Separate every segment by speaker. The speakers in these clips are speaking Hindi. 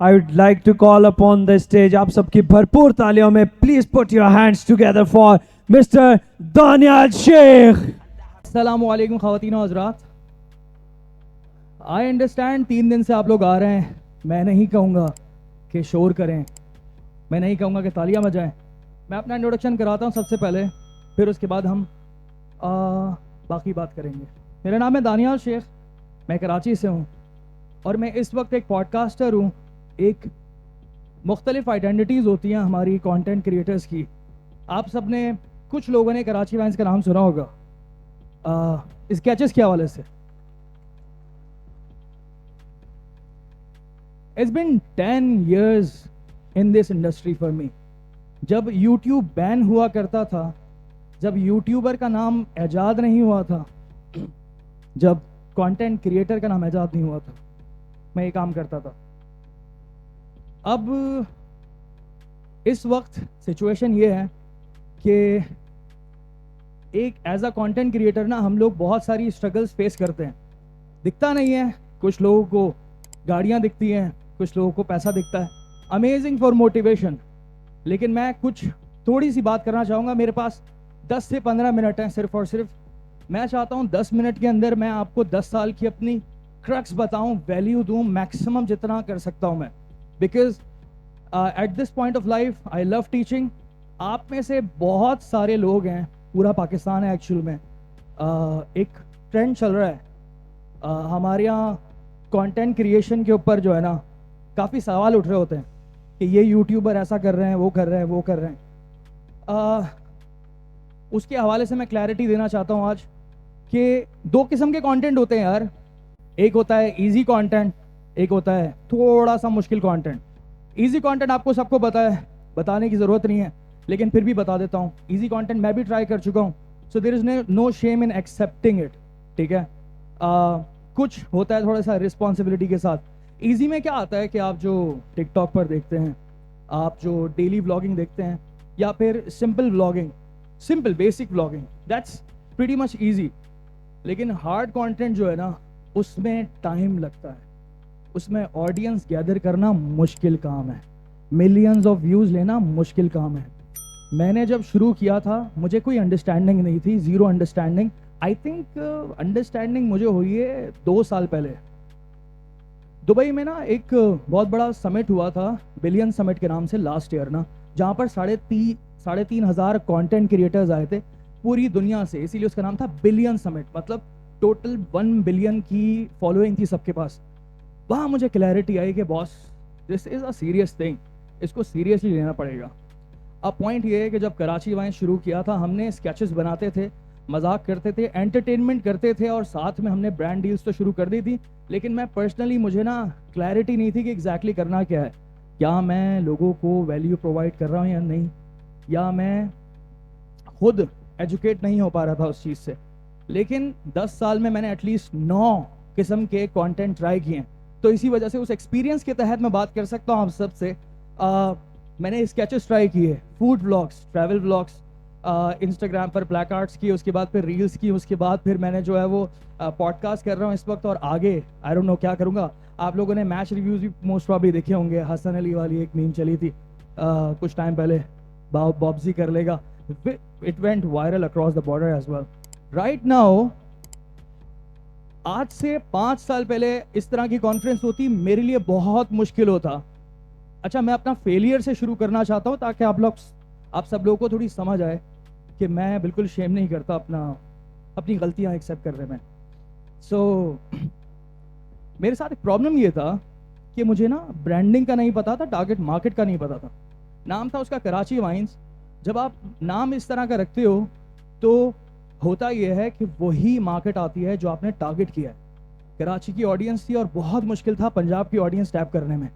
Speaker 1: I would like to call upon the stage आप सबकी भरपूर तालियों में please put your hands together for Mr. Danial Sheikh.
Speaker 2: अस्सलामुअलैकुम ख़वातीन और हज़रात, आई अंडरस्टैंड 3 दिन से आप लोग आ रहे हैं। मैं नहीं कहूँगा कि शोर करें, मैं नहीं कहूँगा कि तालियां बजाएं। मैं अपना इंट्रोडक्शन कराता हूँ सबसे पहले, फिर उसके बाद हम बाकी बात करेंगे। मेरा नाम है दानियाल शेख, मैं कराची से हूँ और मैं इस वक्त एक पॉडकास्टर हूँ। एक मुख्तलिफ आइडेंटिटीज़ होती हैं हमारी कंटेंट क्रिएटर्स की। आप सब ने, कुछ लोगों ने कराची वाइन्स का नाम सुना होगा स्केचेस के हवाले से। It's been 10 years in this industry for me. जब यूट्यूब बैन हुआ करता था, जब यूट्यूबर का नाम ऐजाद नहीं हुआ था, जब कंटेंट क्रिएटर का नाम ऐजाद नहीं हुआ था, मैं ये काम करता था। अब इस वक्त सिचुएशन ये है कि एक एज अ कंटेंट क्रिएटर ना हम लोग बहुत सारी स्ट्रगल्स फेस करते हैं। दिखता नहीं है, कुछ लोगों को गाड़ियाँ दिखती हैं, कुछ लोगों को पैसा दिखता है, अमेजिंग फॉर मोटिवेशन। लेकिन मैं कुछ थोड़ी सी बात करना चाहूँगा। मेरे पास 10 से 15 मिनट हैं सिर्फ और सिर्फ। मैं चाहता हूँ 10 मिनट के अंदर मैं आपको 10 साल की अपनी क्रक्स बताऊँ, वैल्यू दूँ, मैक्सिमम जितना कर सकता हूँ मैं। Because at this point of life I love teaching. आप में से बहुत सारे लोग हैं, पूरा पाकिस्तान है एक्चुअल में। एक ट्रेंड चल रहा है हमारे यहाँ कंटेंट क्रिएशन के ऊपर, जो है ना, काफ़ी सवाल उठ रहे होते हैं कि ये यूट्यूबर ऐसा कर रहे हैं, वो कर रहे हैं, वो कर रहे हैं। उसके हवाले से मैं क्लैरिटी देना चाहता हूँ आज कि 2 किस्म के कंटेंट होते हैं यार। एक होता है इजी कंटेंट, एक होता है थोड़ा सा मुश्किल कंटेंट। इजी कंटेंट आपको सबको पता है, बताने की ज़रूरत नहीं है, लेकिन फिर भी बता देता हूँ। इजी कंटेंट मैं भी ट्राई कर चुका हूँ, so there is no shame in accepting it, ठीक है। कुछ होता है थोड़ा सा रिस्पॉन्सिबिलिटी के साथ। इजी में क्या आता है कि आप जो टिकटॉक पर देखते हैं, आप जो डेली व्लॉगिंग देखते हैं, या फिर simple vlogging, simple basic vlogging, that's pretty much easy. लेकिन हार्ड कंटेंट जो है ना, उसमें टाइम लगता है, उसमें ऑडियंस गैदर करना मुश्किल काम है, मिलियंस ऑफ व्यूज़ लेना मुश्किल काम है। मैंने जब शुरू किया था मुझे कोई अंडरस्टैंडिंग नहीं थी, zero understanding. I think understanding मुझे हुई है 2 साल पहले। दुबई में ना एक बहुत बड़ा समिट हुआ था, बिलियन समिट के नाम से, लास्ट ईयर ना, जहाँ पर 3,500 कंटेंट क्रिएटर्स आए थे पूरी दुनिया से, इसीलिए उसका नाम था बिलियन समिट। मतलब टोटल 1 बिलियन की फॉलोइंग थी सबके पास। वहाँ मुझे क्लैरिटी आई कि boss, this is a serious thing, इसको सीरियसली लेना पड़ेगा। अब पॉइंट ये है कि जब कराची वाइन शुरू किया था, हमने स्केचेस बनाते थे, मजाक करते थे, एंटरटेनमेंट करते थे, और साथ में हमने ब्रांड डील्स तो शुरू कर दी थी। लेकिन मैं पर्सनली, मुझे ना क्लैरिटी नहीं थी कि एग्जैक्टली करना क्या है। क्या मैं लोगों को वैल्यू प्रोवाइड कर रहा हूँ या नहीं, या मैं खुद एजुकेट नहीं हो पा रहा था उस चीज़ से। लेकिन 10 साल में मैंने एटलीस्ट 9 किस्म के कंटेंट ट्राई किए हैं। तो इसी वजह से उस एक्सपीरियंस के तहत मैं बात कर सकता हूँ आप सबसे। मैंने स्केचेस ट्राई किए, food vlogs, travel vlogs, Instagram पर ब्लैक आर्ट्स की, उसके बाद फिर रील्स की, उसके बाद फिर मैंने जो है वो पॉडकास्ट कर रहा हूँ इस वक्त, और आगे आई डोंट नो क्या करूँगा। आप लोगों ने मैच रिव्यूज़ भी मोस्ट प्रॉब्ली देखे होंगे। हसन अली वाली एक मीम चली थी कुछ टाइम पहले, बॉब्जी कर लेगा। It went viral across the border as well. Right now, आज से 5 साल पहले इस तरह की कॉन्फ्रेंस होती मेरे लिए बहुत मुश्किल होता। अच्छा, मैं अपना फेलियर से शुरू करना चाहता हूँ ताकि आप सब लोगों को थोड़ी समझ आए कि मैं बिल्कुल शेम नहीं करता अपनी गलतियाँ एक्सेप्ट करने में। मेरे साथ एक प्रॉब्लम ये था कि मुझे ना ब्रांडिंग का नहीं पता था, टारगेट मार्केट का नहीं पता था। नाम था उसका कराची वाइन्स। जब आप नाम इस तरह का रखते हो तो होता यह है कि वही मार्केट आती है जो आपने टारगेट किया है। कराची की ऑडियंस थी और बहुत मुश्किल था पंजाब की ऑडियंस टैप करने में।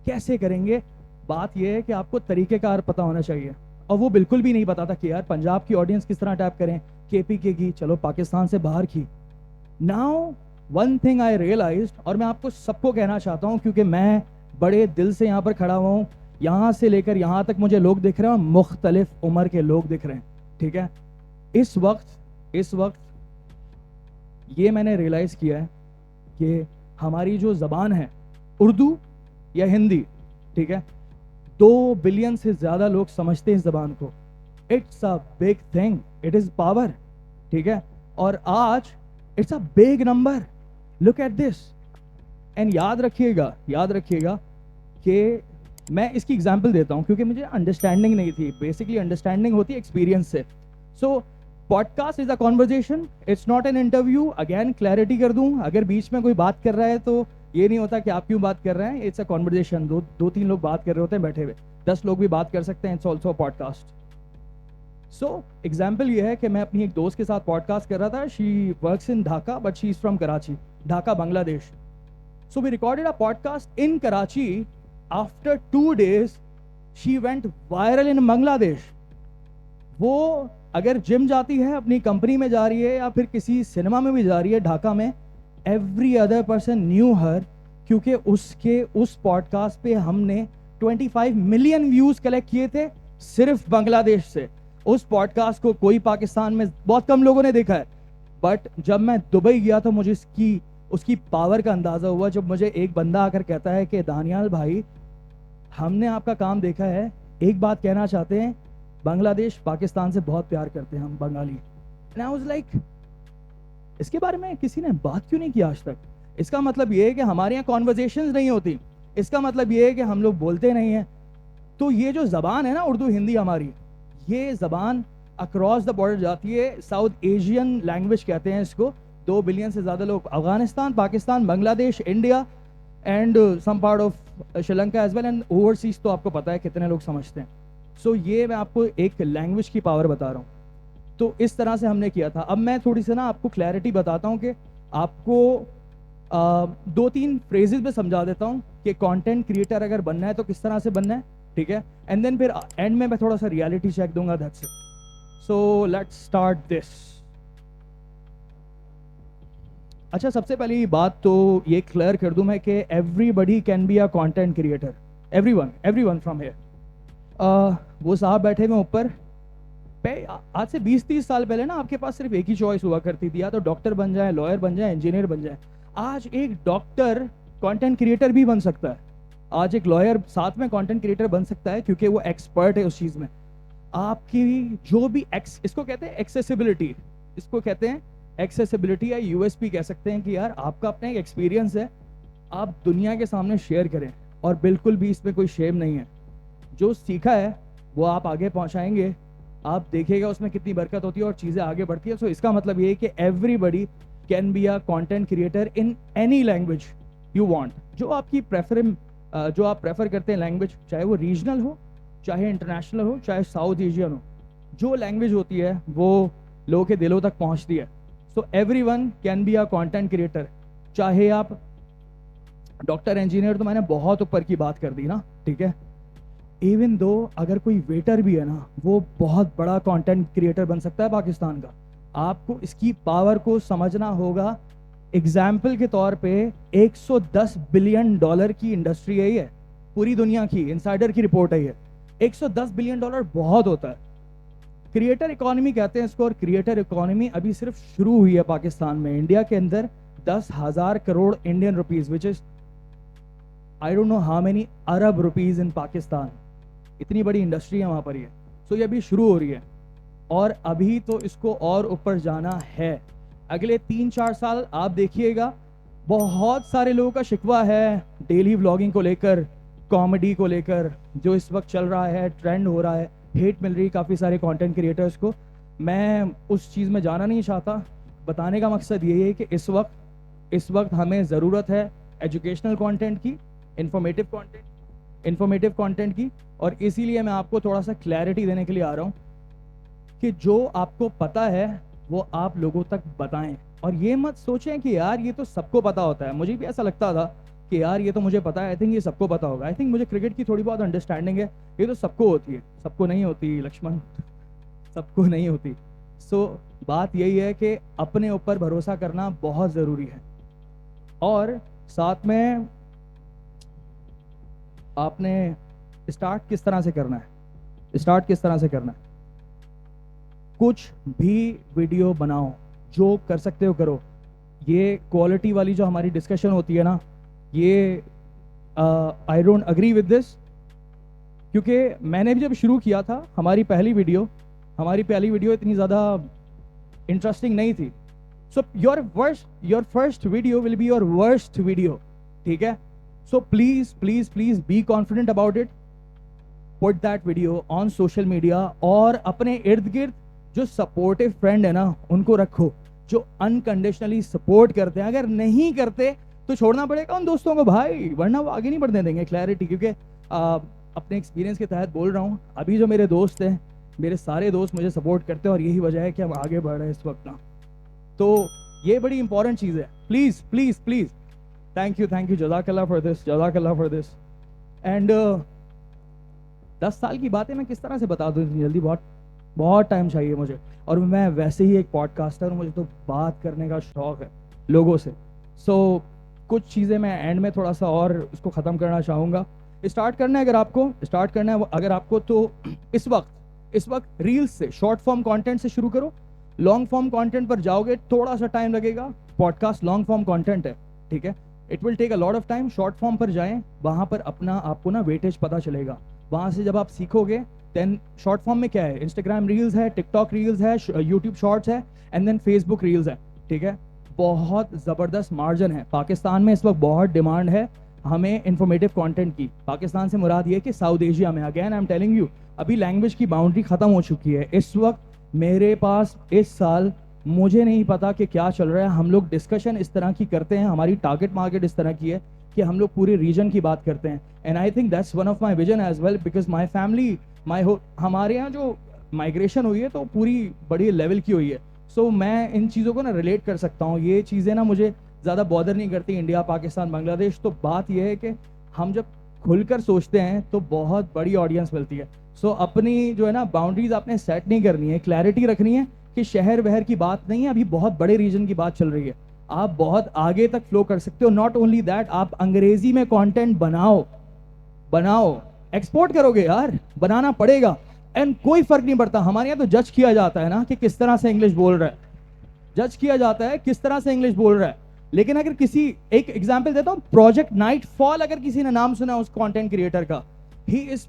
Speaker 2: कैसे करेंगे? बात यह है कि आपको तरीक़ेकार पता होना चाहिए, और वो बिल्कुल भी नहीं पता था कि यार पंजाब की ऑडियंस किस तरह टैप करें, केपी के की, चलो पाकिस्तान से बाहर की। Now one thing I realised, और मैं आपको सबको कहना चाहता हूँ क्योंकि मैं बड़े दिल से यहाँ पर खड़ा हुआ हूँ, यहाँ से लेकर यहाँ तक मुझे लोग दिख रहे हैं, मुख्तलिफ उम्र के लोग दिख रहे हैं, ठीक है। इस वक्त ये मैंने रियलाइज़ किया है कि हमारी जो ज़बान है, उर्दू या हिंदी, ठीक है, 2 बिलियन से ज़्यादा लोग समझते हैं इस ज़बान को। It's a big thing, it is power, ठीक है। और आज it's a big number, look at this. And याद रखिएगा कि मैं इसकी एग्जांपल देता हूँ क्योंकि मुझे अंडरस्टैंडिंग नहीं थी। बेसिकली अंडरस्टैंडिंग होती है एक्सपीरियंस से। So podcast is a conversation, it's not an interview. Again clarity कर दूं, अगर बीच में कोई बात कर रहा है तो ये नहीं होता कि आप क्यों बात कर रहे हैं। इट्स अ कॉन्वर्जेशन, दो तीन लोग बात कर रहे होते हैं बैठे हुए, 10 लोग भी बात कर सकते हैं। It's also podcast. So example ये है कि मैं अपनी एक दोस्त के साथ पॉडकास्ट कर रहा था। She works in Dhaka but she is from Karachi, Dhaka Bangladesh. So we recorded a podcast in Karachi. After 2 days, she went viral in Bangladesh. वो अगर जिम जाती है, अपनी कंपनी में जा रही है या फिर किसी सिनेमा में भी जा रही है ढाका में, एवरी अदर पर्सन न्यू हर, क्योंकि उसके उस पॉडकास्ट पे हमने 25 मिलियन व्यूज कलेक्ट किए थे सिर्फ बांग्लादेश से। उस पॉडकास्ट को कोई पाकिस्तान में बहुत कम लोगों ने देखा है, बट जब मैं दुबई गया तो मुझे उसकी पावर का अंदाजा हुआ जब मुझे एक बंदा आकर कहता है कि दानियाल भाई, हमने आपका काम देखा है, एक बात कहना चाहते हैं, बांग्लादेश पाकिस्तान से बहुत प्यार करते हैं हम Bengali. And I was like, इसके बारे में किसी ने बात क्यों नहीं की आज तक? इसका मतलब ये है कि हमारे यहाँ कॉन्वर्जेशंस नहीं होती, इसका मतलब ये है कि हम लोग बोलते नहीं हैं। तो ये जो ज़बान है ना उर्दू हिंदी हमारी, ये ज़बान अक्रॉस द बॉर्डर जाती है। साउथ एशियन लैंग्वेज कहते हैं इसको। 2 बिलियन से ज़्यादा लोग Afghanistan, Pakistan, Bangladesh, India and some part of Sri Lanka as well, and overseas तो आपको पता है कितने लोग समझते हैं। सो ये मैं आपको एक लैंग्वेज की पावर बता रहा हूँ। तो इस तरह से हमने किया था। अब मैं थोड़ी सी ना आपको क्लैरिटी बताता हूँ कि आपको 2-3 फ्रेजेस में समझा देता हूँ कि कंटेंट क्रिएटर अगर बनना है तो किस तरह से बनना है, ठीक है। एंड देन फिर एंड में मैं थोड़ा सा रियलिटी चेक दूंगा, that's it. So let's start this. अच्छा, सबसे पहली बात तो ये क्लियर कर दूं मैं कि everybody can be a content creator, everyone from here. वो साहब बैठे हुए ऊपर पे, आज से 20-30 साल पहले ना आपके पास सिर्फ एक ही चॉइस हुआ करती थी, या तो डॉक्टर बन जाए, लॉयर बन जाए, इंजीनियर बन जाए। आज एक डॉक्टर कंटेंट क्रिएटर भी बन सकता है, आज एक लॉयर साथ में कंटेंट क्रिएटर बन सकता है, क्योंकि वो एक्सपर्ट है उस चीज़ में। आपकी जो भी इसको कहते हैं एक्सेसिबिलिटी, इसको कहते हैं एक्सेसिबिलिटी या यूएसपी कह सकते हैं कि यार आपका अपना एक एक्सपीरियंस है, आप दुनिया के सामने शेयर करें, और बिल्कुल भी इसमें कोई शेम नहीं है। जो सीखा है वो आप आगे पहुंचाएंगे, आप देखिएगा उसमें कितनी बरकत होती है और चीज़ें आगे बढ़ती है। सो इसका मतलब ये है कि everybody can be a content creator in any language you want. जो आपकी जो आप प्रेफर करते हैं लैंग्वेज, चाहे वो रीजनल हो, चाहे इंटरनेशनल हो, चाहे साउथ एशियन हो, जो लैंग्वेज होती है वो लोगों के दिलों तक पहुंचती है। So everyone can be a content creator. चाहे आप डॉक्टर, इंजीनियर, तो मैंने बहुत ऊपर की बात कर दी ना, ठीक है। इवन दो अगर कोई वेटर भी है ना, वो बहुत बड़ा कंटेंट क्रिएटर बन सकता है पाकिस्तान का। आपको इसकी पावर को समझना होगा। एग्जाम्पल के तौर पे 110 बिलियन डॉलर की इंडस्ट्री है ये, पूरी दुनिया की, इनसाइडर की रिपोर्ट है ये। 110 बिलियन डॉलर बहुत होता है। क्रिएटर इकोनॉमी कहते हैं इसको, और क्रिएटर इकोनॉमी अभी सिर्फ शुरू हुई है पाकिस्तान में। इंडिया के अंदर 10,000 crore Indian rupees, which is I don't know how many Arab rupees in Pakistan. इतनी बड़ी इंडस्ट्री है वहां पर ये। सो ये अभी शुरू हो रही है, और अभी तो इसको और ऊपर जाना है। अगले 3-4 साल आप देखिएगा, बहुत सारे लोगों का शिकवा है डेली व्लॉगिंग को लेकर, कॉमेडी को लेकर, जो इस वक्त चल रहा है, ट्रेंड हो रहा है, हेट मिल रही काफ़ी सारे कंटेंट क्रिएटर्स को। मैं उस चीज़ में जाना नहीं चाहता। बताने का मकसद ये है कि इस वक्त हमें ज़रूरत है एजुकेशनल कंटेंट की, इंफॉर्मेटिव कंटेंट की, और इसीलिए मैं आपको थोड़ा सा क्लैरिटी देने के लिए आ रहा हूँ कि जो आपको पता है वो आप लोगों तक बताएं। और ये मत सोचें कि यार ये तो सबको पता होता है। मुझे भी ऐसा लगता था कि यार ये तो मुझे पता है, आई थिंक ये सबको पता होगा, आई थिंक मुझे क्रिकेट की थोड़ी बहुत अंडरस्टैंडिंग है, ये तो सबको होती है। सबको नहीं होती लक्ष्मण, सबको नहीं होती। सो बात यही है कि अपने ऊपर भरोसा करना बहुत ज़रूरी है, और साथ में आपने स्टार्ट किस तरह से करना है। कुछ भी वीडियो बनाओ, जो कर सकते हो करो। ये क्वालिटी वाली जो हमारी डिस्कशन होती है ना, ये I don't agree with this, क्योंकि मैंने भी जब शुरू किया था हमारी पहली वीडियो इतनी ज़्यादा इंटरेस्टिंग नहीं थी. So your first video will be your worst video. ठीक है. So please please please be confident about it. Put that video on social media और अपने इर्द गिर्द जो सपोर्टिव फ्रेंड है ना उनको रखो, जो अनकंडीशनली सपोर्ट करते हैं. अगर नहीं करते तो छोड़ना पड़ेगा उन दोस्तों को भाई, वरना वो आगे नहीं बढ़ने देंगे. क्लैरिटी, क्योंकि अपने एक्सपीरियंस के तहत बोल रहा हूँ. अभी जो मेरे दोस्त हैं, मेरे सारे दोस्त मुझे सपोर्ट करते हैं और यही वजह है कि हम आगे बढ़ रहे हैं इस वक्त ना. तो ये बड़ी इंपॉर्टेंट चीज़ है. Please please please. Thank you जज़ाकल्लाह फॉर दिस. एंड 10 साल की बातें मैं किस तरह से बता दूँ इतनी जल्दी? बहुत टाइम चाहिए मुझे. और मैं वैसे ही एक पॉडकास्टर हूँ, मुझे तो बात करने का शौक़ है लोगों से. सो कुछ चीज़ें मैं एंड में थोड़ा सा और उसको ख़त्म करना चाहूँगा. स्टार्ट करना है अगर आपको तो इस वक्त रील्स से, शॉर्ट फॉर्म कंटेंट से शुरू करो. लॉन्ग फॉर्म कंटेंट पर जाओगे थोड़ा सा टाइम लगेगा. पॉडकास्ट लॉन्ग फॉर्म कंटेंट है, ठीक है. It will take a lot of time. Short form पर जाएं, वहाँ पर आपको ना वेटेज पता चलेगा. वहाँ से जब आप सीखोगे देन शॉर्ट फॉर्म में क्या है, इंस्टाग्राम रील्स है, टिकटॉक रील्स है, यूट्यूब शॉर्ट्स है, एंड देन फेसबुक रील्स है. ठीक है. बहुत ज़बरदस्त मार्जिन है. पाकिस्तान में इस वक्त बहुत डिमांड है हमें इंफॉर्मेटिव कंटेंट की. पाकिस्तान से मुराद ये कि साउथ एशिया में. Again I am telling you, अभी लैंग्वेज की बाउंड्री ख़त्म हो चुकी है. इस वक्त मेरे पास इस साल मुझे नहीं पता कि क्या चल रहा है. हम लोग डिस्कशन इस तरह की करते हैं, हमारी टारगेट मार्केट इस तरह की है कि हम लोग पूरे रीजन की बात करते हैं. And I think that's one of my vision as well, because my family हमारे यहाँ जो माइग्रेशन हुई है तो पूरी बड़ी लेवल की हुई है. सो मैं इन चीज़ों को ना रिलेट कर सकता हूँ. ये चीज़ें ना मुझे ज़्यादा बॉदर नहीं करती, इंडिया, पाकिस्तान, बांग्लादेश. तो बात यह है कि हम जब खुलकर सोचते हैं तो बहुत बड़ी ऑडियंस मिलती है. सो अपनी जो है ना बाउंड्रीज आपने सेट नहीं करनी है, क्लैरिटी रखनी है कि शहर वहर की बात नहीं है, अभी बहुत बड़े रीजन की बात चल रही है. आप बहुत आगे तक फ्लो कर सकते हो. नॉट ओनली दैट, आप अंग्रेजी में कंटेंट बनाओ, एक्सपोर्ट करोगे यार, बनाना पड़ेगा. एंड कोई फर्क नहीं पड़ता. हमारे यहाँ तो जज किया जाता है ना कि किस तरह से इंग्लिश बोल रहा है, लेकिन अगर एक एग्जांपल देता हूँ, प्रोजेक्ट नाइटफॉल, अगर किसी ने नाम सुना उस कंटेंट क्रिएटर का, ही इज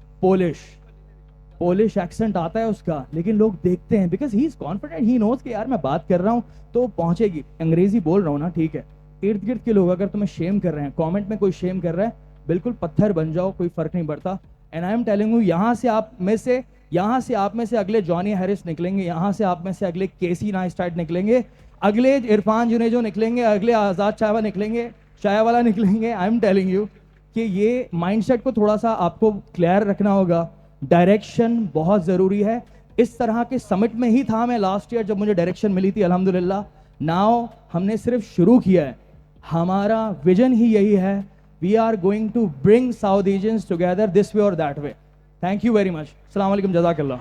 Speaker 2: पोलिश एक्सेंट आता है उसका, लेकिन लोग देखते हैं because he is confident. He knows कि यार मैं बात कर रहा हूँ तो पहुंचेगी. अंग्रेजी बोल रहा हूँ ना, ठीक है. इर्द गिर्द के लोग अगर तुम्हें शेम कर रहे हैं, कमेंट में कोई शेम कर रहा है, बिल्कुल पत्थर बन जाओ, कोई फर्क नहीं पड़ता. And I am telling you, यहाँ से आप में से अगले जॉनी हैरिस निकलेंगे, यहाँ से आप में से अगले केसी नाइस्टाइट निकलेंगे, अगले इरफान जुनेजो निकलेंगे, अगले आज़ाद चायवाला निकलेंगे. आई एम टेलिंग यू कि ये माइंडसेट को थोड़ा सा आपको क्लियर रखना होगा. डायरेक्शन बहुत ज़रूरी है. इस तरह के समिट में ही था मैं लास्ट ईयर जब मुझे डायरेक्शन मिली थी. अल्हम्दुलिल्लाह नाउ हमने सिर्फ शुरू किया है. हमारा विजन ही यही है. We are going to bring South Asians together this way और that way. Thank you very much. अस्सलाम वालेकुम, जज़ाकल्लाह.